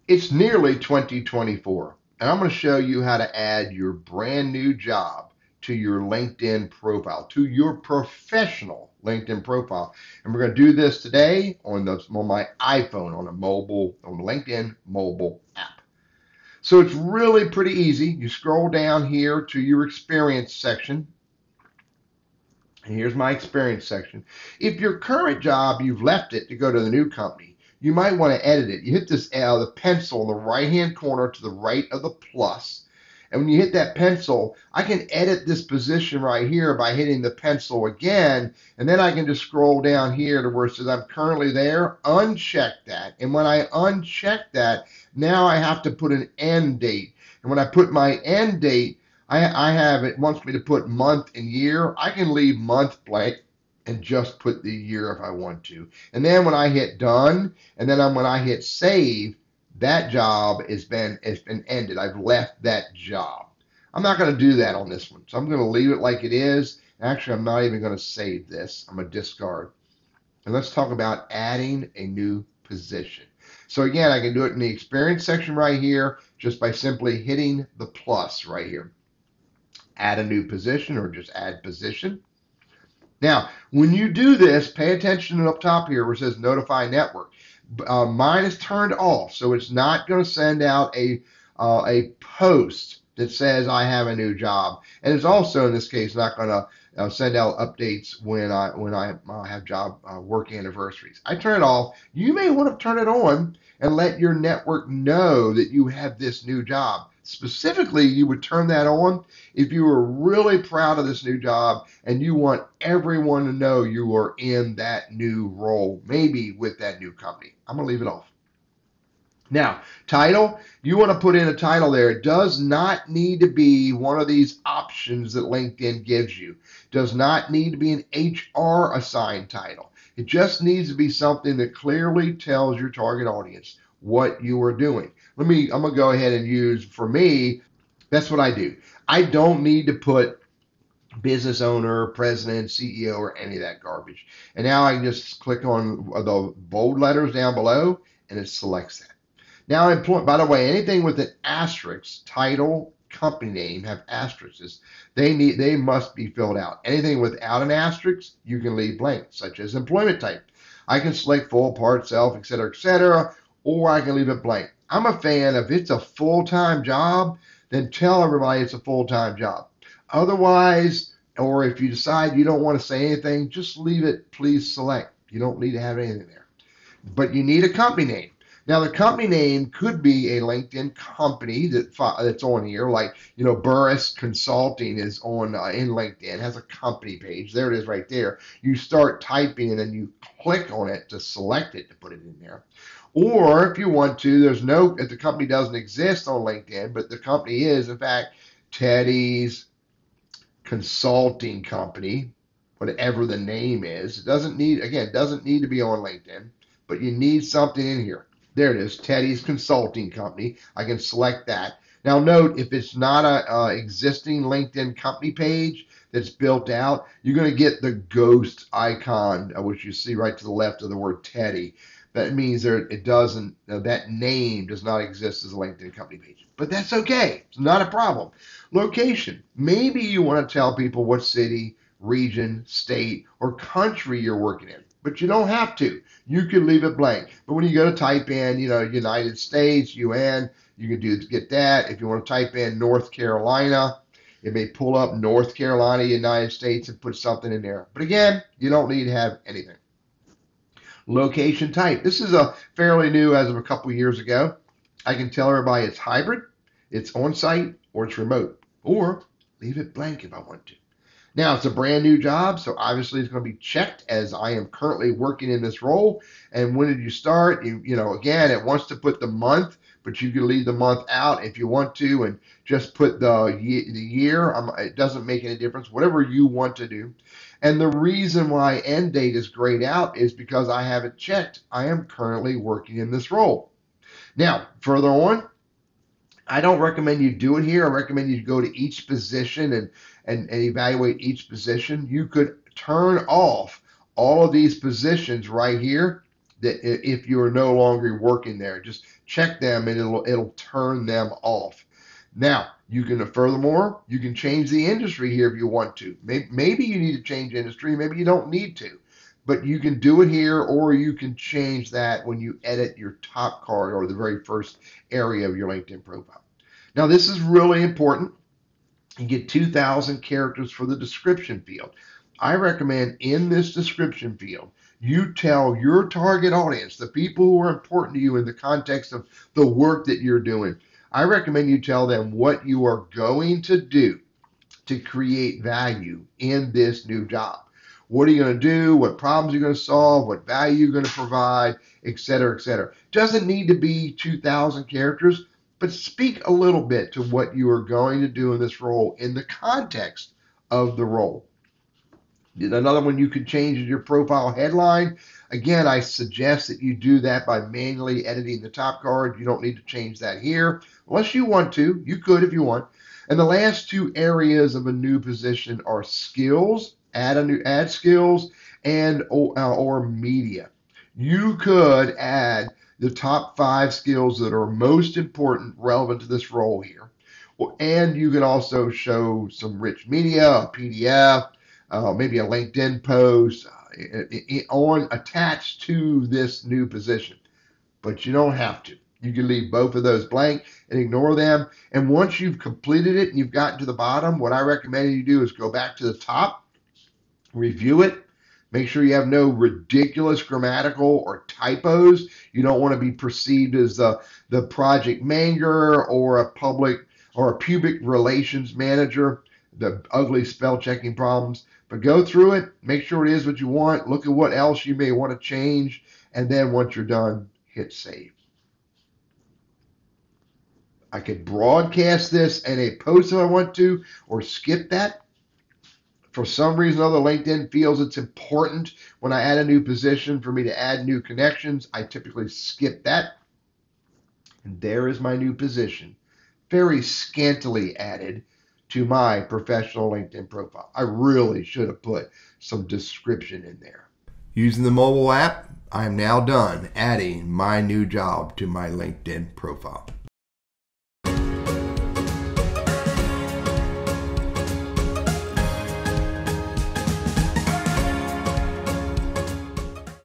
It's nearly 2024, and I'm going to show you how to add your brand new job to your LinkedIn profile, to your professional LinkedIn profile. And we're going to do this today on my iPhone, on the LinkedIn mobile app. So it's really pretty easy. You scroll down here to your experience section. And here's my experience section. If your current job, you've left it to go to the new company, you might want to edit it. You hit this the pencil in the right-hand corner to the right of the plus. And when you hit that pencil, I can edit this position right here by hitting the pencil again. And then I can just scroll down here to where it says I'm currently there, uncheck that. And when I uncheck that, now I have to put an end date. And when I put my end date, I have it wants me to put month and year. I can leave month blank and just put the year if I want to. And then when I hit done, and then when I hit save, that job has been ended. I've left that job. I'm not going to do that on this one. So I'm going to leave it like it is. Actually, I'm not even going to save this. I'm going to discard. And let's talk about adding a new position. So again, I can do it in the experience section right here just by simply hitting the plus right here. Add a new position or just add position. Now, when you do this, pay attention to up top here where it says notify network. Mine is turned off, so it's not going to send out a post that says I have a new job, and it's also in this case not going to send out updates when I have job work anniversaries. I turn it off. You may want to turn it on and let your network know that you have this new job. Specifically, you would turn that on if you were really proud of this new job and you want everyone to know you are in that new role, maybe with that new company. I'm going to leave it off. Now, title, you want to put in a title there. It does not need to be one of these options that LinkedIn gives you. It does not need to be an HR assigned title. It just needs to be something that clearly tells your target audience what you are doing. I'm going to go ahead and use, for me, that's what I do. I don't need to put business owner, president, CEO, or any of that garbage. And now I can just click on the bold letters down below and it selects that. Now, by the way, anything with an asterisk, title, company name, have asterisks. They must be filled out. Anything without an asterisk, you can leave blank, such as employment type. I can select full, part, self, etc., or I can leave it blank. I'm a fan of if it's a full-time job, then tell everybody it's a full-time job. Otherwise, or if you decide you don't want to say anything, just leave it, please select. You don't need to have anything there. But you need a company name. Now, the company name could be a LinkedIn company that's on here, like, Burriss Consulting is on in LinkedIn, has a company page. There it is right there. You start typing and then you click on it to select it to put it in there. Or if you want to, if the company doesn't exist on LinkedIn, but the company is, in fact, Teddy's Consulting Company, whatever the name is. It doesn't need to be on LinkedIn, but you need something in here. There it is, Teddy's Consulting Company. I can select that. Now note, if it's not a existing LinkedIn company page that's built out, you're going to get the ghost icon, which you see right to the left of the word Teddy. That means that name does not exist as a LinkedIn company page. But that's okay. It's not a problem. Location. Maybe you want to tell people what city, region, state, or country you're working in. But you don't have to. You can leave it blank. But when you go to type in, United States, UN, you can get that. If you want to type in North Carolina, it may pull up North Carolina, United States, and put something in there. But again, you don't need to have anything. Location type. This is a fairly new as of a couple years ago. I can tell everybody it's hybrid, it's on-site, or it's remote. Or leave it blank if I want to. Now, it's a brand new job, so obviously it's going to be checked as I am currently working in this role. And when did you start? Again, it wants to put the month, but you can leave the month out if you want to and just put the year. It doesn't make any difference, whatever you want to do. And the reason why end date is grayed out is because I have it checked. I am currently working in this role. Now, further on, I don't recommend you do it here. I recommend you go to each position and evaluate each position. You could turn off all of these positions right here that if you're no longer working there, just check them and it'll turn them off. Now, you can, furthermore, you can change the industry here if you want to. Maybe you need to change industry, maybe you don't need to, but you can do it here, or you can change that when you edit your top card or the very first area of your LinkedIn profile. Now, this is really important. You get 2,000 characters for the description field. I recommend in this description field, you tell your target audience, the people who are important to you in the context of the work that you're doing, I recommend you tell them what you are going to do to create value in this new job. What are you going to do? What problems are you going to solve? What value you're going to provide, et cetera, et cetera. Doesn't need to be 2,000 characters, but speak a little bit to what you are going to do in this role in the context of the role. Another one you could change is your profile headline. Again, I suggest that you do that by manually editing the top card. You don't need to change that here unless you want to. You could if you want. And the last two areas of a new position are skills, add skills, and or media. You could add the top 5 skills that are most important, relevant to this role here. And you can also show some rich media, a PDF, maybe a LinkedIn post attached to this new position. But you don't have to. You can leave both of those blank and ignore them. And once you've completed it and you've gotten to the bottom, what I recommend you do is go back to the top, review it, make sure you have no ridiculous grammatical or typos. You don't want to be perceived as the project manager or a public relations manager, the ugly spell checking problems. But go through it, make sure it is what you want, look at what else you may want to change, and then once you're done, hit save. I could broadcast this in a post if I want to, or skip that. For some reason or other, LinkedIn feels it's important when I add a new position for me to add new connections. I typically skip that. And there is my new position, very scantily added to my professional LinkedIn profile. I really should have put some description in there. Using the mobile app, I am now done adding my new job to my LinkedIn profile.